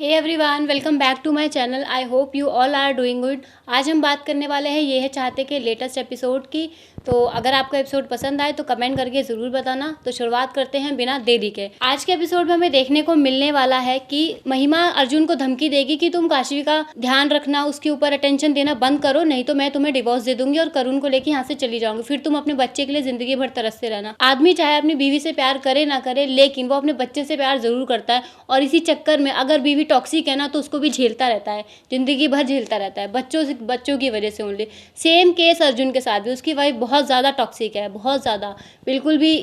Hey everyone, welcome back to my channel. I hope you all are doing good. आज हम बात करने वाले हैं ये है चाहते के लेटेस्ट एपिसोड की। तो अगर आपको एपिसोड पसंद आए तो कमेंट करके ज़रूर बताना। तो शुरुआत करते हैं बिना देरी के। आज के एपिसोड में हमें देखने को मिलने वाला है कि महिमा अर्जुन को धमकी देगी कि तुम काशवी का ध्यान रखना, उसके ऊपर अटेंशन देना बंद करो, नहीं तो मैं तुम्हें डिवोर्स दे दूंगी और करुण को लेकर यहाँ से चली जाऊंगी, फिर तुम अपने बच्चे के लिए जिंदगी भर तरसते रहना। आदमी चाहे अपनी बीवी से प्यार करे ना करे, लेकिन वो अपने बच्चे से प्यार जरूर करता है। और इसी चक्कर में अगर बीवी टॉक्सिक है ना तो उसको भी झेलता रहता है, जिंदगी भर झेलता रहता है, बच्चों की वजह से ओनली। सेम केस अर्जुन के साथ भी, उसकी वाइफ बहुत ज़्यादा टॉक्सिक है, बहुत ज़्यादा, बिल्कुल भी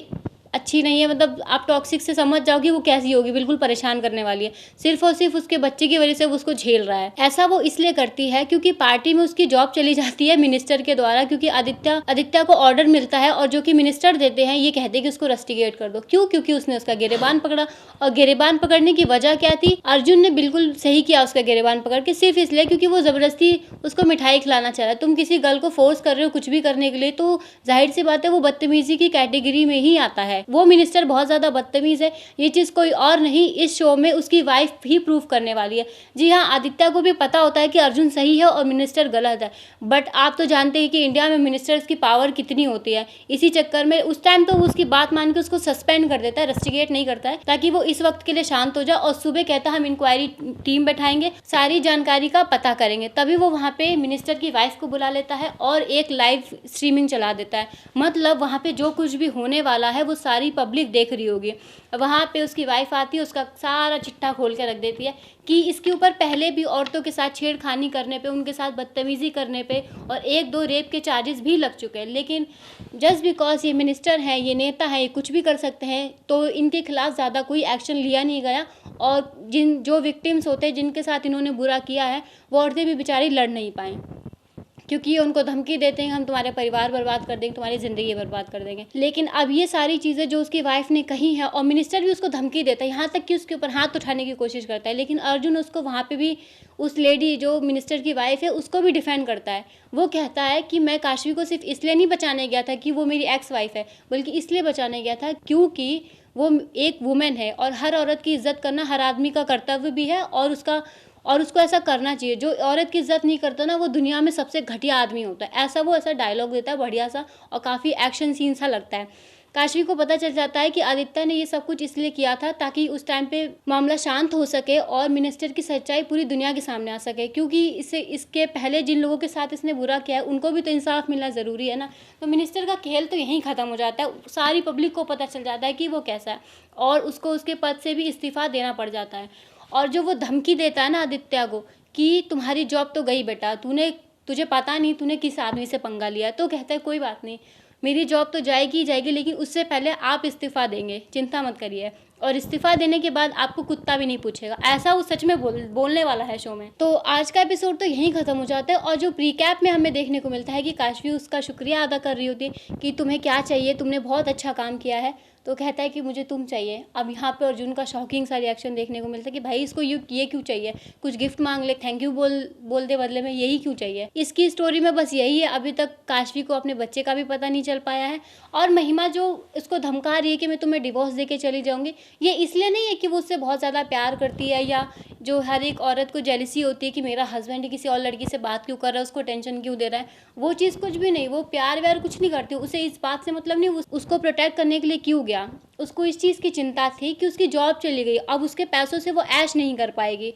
अच्छी नहीं है। मतलब आप टॉक्सिक से समझ जाओगे वो कैसी होगी, बिल्कुल परेशान करने वाली है। सिर्फ और सिर्फ उसके बच्चे की वजह से वो उसको झेल रहा है। ऐसा वो इसलिए करती है क्योंकि पार्टी में उसकी जॉब चली जाती है मिनिस्टर के द्वारा, क्योंकि आदित्य को ऑर्डर मिलता है और जो कि मिनिस्टर देते हैं, ये कहते हैं कि उसको रस्टिकेट कर दो। क्यों? क्योंकि उसने उसका गिरेबान पकड़ा। और गिरेबान पकड़ने की वजह क्या थी? अर्जुन ने बिल्कुल सही किया उसका गिरेबान पकड़ के, सिर्फ इसलिए क्योंकि वो जबरदस्ती उसको मिठाई खिलाना चाह रहा है। तुम किसी गर्ल को फोर्स कर रहे हो कुछ भी करने के लिए, तो जाहिर सी बात है वो बदतमीजी की कैटेगरी में ही आता है। वो मिनिस्टर बहुत ज्यादा बदतमीज है। ये चीज कोई और नहीं, इस शो में उसकी वाइफ ही प्रूव करने वाली है। जी हाँ, आदित्य को भी पता होता है कि अर्जुन सही है और मिनिस्टर गलत है, बट आप तो जानते हैं कि इंडिया में मिनिस्टर्स की पावर कितनी होती है। इसी चक्कर में उस टाइम तो वो उसकी बात मान के उसको सस्पेंड कर देता है, रस्टिकेट नहीं करता है, ताकि वो इस वक्त के लिए शांत हो जाए। और सुबह कहता है हम इंक्वायरी टीम बैठाएंगे, सारी जानकारी का पता करेंगे। तभी वो वहाँ पे मिनिस्टर की वाइफ को बुला लेता है और एक लाइव स्ट्रीमिंग चला देता है। मतलब वहाँ पे जो कुछ भी होने वाला है वो सारी पब्लिक देख रही होगी। वहाँ पे उसकी वाइफ आती है, उसका सारा चिट्ठा खोल के रख देती है कि इसके ऊपर पहले भी औरतों के साथ छेड़खानी करने पे, उनके साथ बदतमीजी करने पे और 1-2 रेप के चार्जेस भी लग चुके हैं। लेकिन जस्ट बिकॉज ये मिनिस्टर हैं, ये नेता हैं, ये कुछ भी कर सकते हैं, तो इनके खिलाफ ज़्यादा कोई एक्शन लिया नहीं गया। और जो विक्टिम्स होते हैं, जिनके साथ इन्होंने बुरा किया है, वो औरतें भी बेचारी लड़ नहीं पाएँ, क्योंकि उनको धमकी देते हैं हम तुम्हारे परिवार बर्बाद कर देंगे, तुम्हारी ज़िंदगी बर्बाद कर देंगे। लेकिन अब ये सारी चीज़ें जो उसकी वाइफ ने कही है, और मिनिस्टर भी उसको धमकी देता है, यहाँ तक कि उसके ऊपर हाथ उठाने की कोशिश करता है, लेकिन अर्जुन उसको वहाँ पे भी, उस लेडी जो मिनिस्टर की वाइफ है, उसको भी डिफेंड करता है। वो कहता है कि मैं काशवी को सिर्फ इसलिए नहीं बचाने गया था कि वो मेरी एक्स वाइफ है, बल्कि इसलिए बचाने गया था क्योंकि वो एक वुमेन है और हर औरत की इज्जत करना हर आदमी का कर्तव्य भी है। और उसको ऐसा करना चाहिए। जो औरत की इज्जत नहीं करता ना, वो दुनिया में सबसे घटिया आदमी होता है। ऐसा डायलॉग देता है बढ़िया सा, और काफ़ी एक्शन सीन सा लगता है। काशवी को पता चल जाता है कि आदित्य ने ये सब कुछ इसलिए किया था ताकि उस टाइम पे मामला शांत हो सके और मिनिस्टर की सच्चाई पूरी दुनिया के सामने आ सके, क्योंकि इसके पहले जिन लोगों के साथ इसने बुरा किया है उनको भी तो इंसाफ मिलना ज़रूरी है ना। तो मिनिस्टर का खेल तो यहीं ख़त्म हो जाता है। सारी पब्लिक को पता चल जाता है कि वो कैसा है, और उसको उसके पद से भी इस्तीफा देना पड़ जाता है। और जो वो धमकी देता है ना आदित्य को कि तुम्हारी जॉब तो गई बेटा, तुझे पता नहीं तूने किस आदमी से पंगा लिया, तो कहता है कोई बात नहीं, मेरी जॉब तो जाएगी ही जाएगी, लेकिन उससे पहले आप इस्तीफ़ा देंगे, चिंता मत करिए। और इस्तीफ़ा देने के बाद आपको कुत्ता भी नहीं पूछेगा। ऐसा वो सच में बोलने वाला है शो में। तो आज का एपिसोड तो यहीं ख़त्म हो जाता है। और जो प्रीकैप में हमें देखने को मिलता है कि काशवी उसका शुक्रिया अदा कर रही होती है कि तुम्हें क्या चाहिए, तुमने बहुत अच्छा काम किया है। तो कहता है कि मुझे तुम चाहिए। अब यहाँ पे अर्जुन का शॉकिंग सा रिएक्शन देखने को मिलता है कि भाई इसको ये क्यों चाहिए, कुछ गिफ्ट मांग ले, थैंक यू बोल दे बदले में, यही क्यों चाहिए। इसकी स्टोरी में बस यही है। अभी तक काशवी को अपने बच्चे का भी पता नहीं चल पाया है। और महिमा जो इसको धमका रही है कि मैं तुम्हें डिवोर्स दे के चली जाऊंगी, ये इसलिए नहीं है कि वो उससे बहुत ज़्यादा प्यार करती है, या जो हर एक औरत को जेलिसी होती है कि मेरा हस्बैंड किसी और लड़की से बात क्यों कर रहा है, उसको टेंशन क्यों दे रहा है। वो चीज़ कुछ भी नहीं, वो प्यार व्यार कुछ नहीं करती। उसे इस बात से मतलब नहीं उसको प्रोटेक्ट करने के लिए क्यों गया। उसको इस चीज़ की चिंता थी कि उसकी जॉब चली गई, अब उसके पैसों से वो ऐश नहीं कर पाएगी।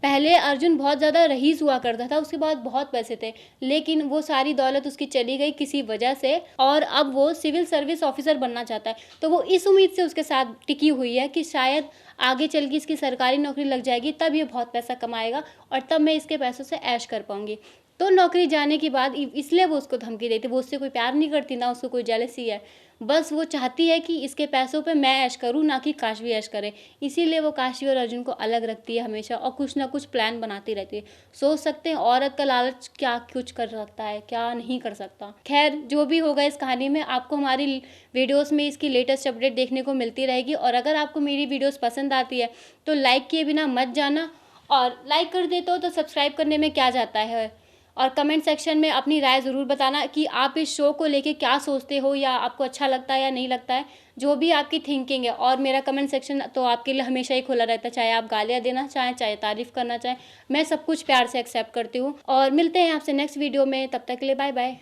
पहले अर्जुन बहुत ज़्यादा रईस हुआ करता था, उसके बाद बहुत पैसे थे, लेकिन वो सारी दौलत उसकी चली गई किसी वजह से, और अब वो सिविल सर्विस ऑफिसर बनना चाहता है। तो वो इस उम्मीद से उसके साथ टिकी हुई है कि शायद आगे चल के इसकी सरकारी नौकरी लग जाएगी, तब ये बहुत पैसा कमाएगा और तब मैं इसके पैसों से ऐश कर पाऊंगी। तो नौकरी जाने के बाद इसलिए वो उसको धमकी देती। वो उससे कोई प्यार नहीं करती, ना उसको कोई जेलसी है, बस वो चाहती है कि इसके पैसों पे मैं ऐश करूँ, ना कि काशवी ऐश करे। इसीलिए वो काशवी और अर्जुन को अलग रखती है हमेशा, और कुछ ना कुछ प्लान बनाती रहती है। सोच सकते हैं औरत का लालच क्या कुछ कर सकता है, क्या नहीं कर सकता। खैर, जो भी होगा इस कहानी में, आपको हमारी वीडियोस में इसकी लेटेस्ट अपडेट देखने को मिलती रहेगी। और अगर आपको मेरी वीडियोस पसंद आती है तो लाइक किए बिना मत जाना, और लाइक कर देते हो तो सब्सक्राइब करने में क्या जाता है। और कमेंट सेक्शन में अपनी राय ज़रूर बताना कि आप इस शो को लेके क्या सोचते हो, या आपको अच्छा लगता है या नहीं लगता है, जो भी आपकी थिंकिंग है। और मेरा कमेंट सेक्शन तो आपके लिए हमेशा ही खुला रहता है, चाहे आप गालियाँ देना चाहें, चाहे तारीफ़ करना चाहें, मैं सब कुछ प्यार से एक्सेप्ट करती हूँ। और मिलते हैं आपसे नेक्स्ट वीडियो में, तब तक के लिए बाय बाय।